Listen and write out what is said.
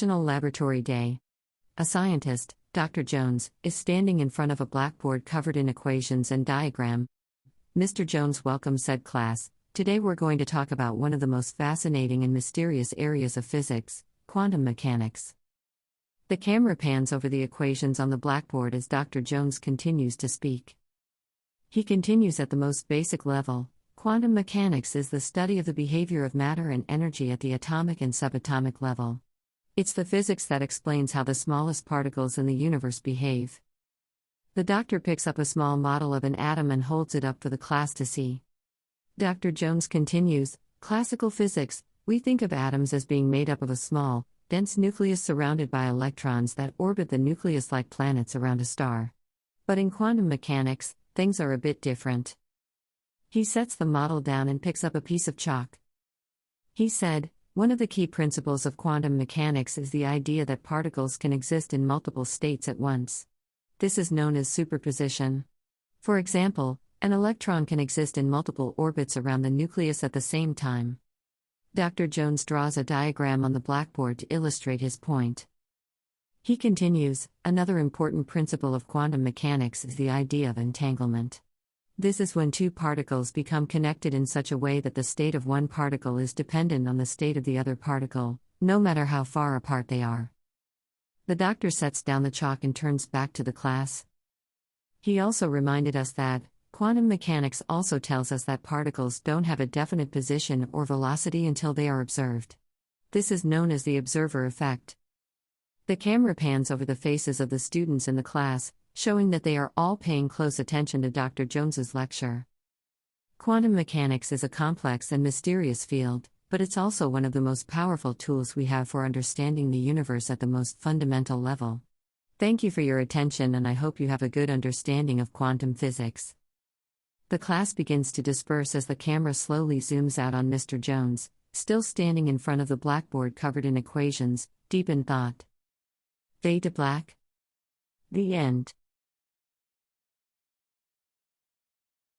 National Laboratory Day. A scientist, Dr. Jones, is standing in front of a blackboard covered in equations and diagram. Mr. Jones, welcome, said class. Today we're going to talk about one of the most fascinating and mysterious areas of physics, quantum mechanics. The camera pans over the equations on the blackboard as Dr. Jones continues to speak. He continues at the most basic level. Quantum mechanics is the study of the behavior of matter and energy at the atomic and subatomic level. It's the physics that explains how the smallest particles in the universe behave. The doctor picks up a small model of an atom and holds it up for the class to see. Dr. Jones continues, classical physics, we think of atoms as being made up of a small, dense nucleus surrounded by electrons that orbit the nucleus like planets around a star. But in quantum mechanics, things are a bit different. He sets the model down and picks up a piece of chalk. He said, one of the key principles of quantum mechanics is the idea that particles can exist in multiple states at once. This is known as superposition. For example, an electron can exist in multiple orbits around the nucleus at the same time. Dr. Jones draws a diagram on the blackboard to illustrate his point. He continues, another important principle of quantum mechanics is the idea of entanglement. This is when two particles become connected in such a way that the state of one particle is dependent on the state of the other particle, no matter how far apart they are. The doctor sets down the chalk and turns back to the class. He also reminded us that, quantum mechanics also tells us that particles don't have a definite position or velocity until they are observed. This is known as the observer effect. The camera pans over the faces of the students in the class, showing that they are all paying close attention to Dr. Jones's lecture. Quantum mechanics is a complex and mysterious field, but it's also one of the most powerful tools we have for understanding the universe at the most fundamental level. Thank you for your attention, and I hope you have a good understanding of quantum physics. The class begins to disperse as the camera slowly zooms out on Mr. Jones, still standing in front of the blackboard covered in equations, deep in thought. Fade to black. The end.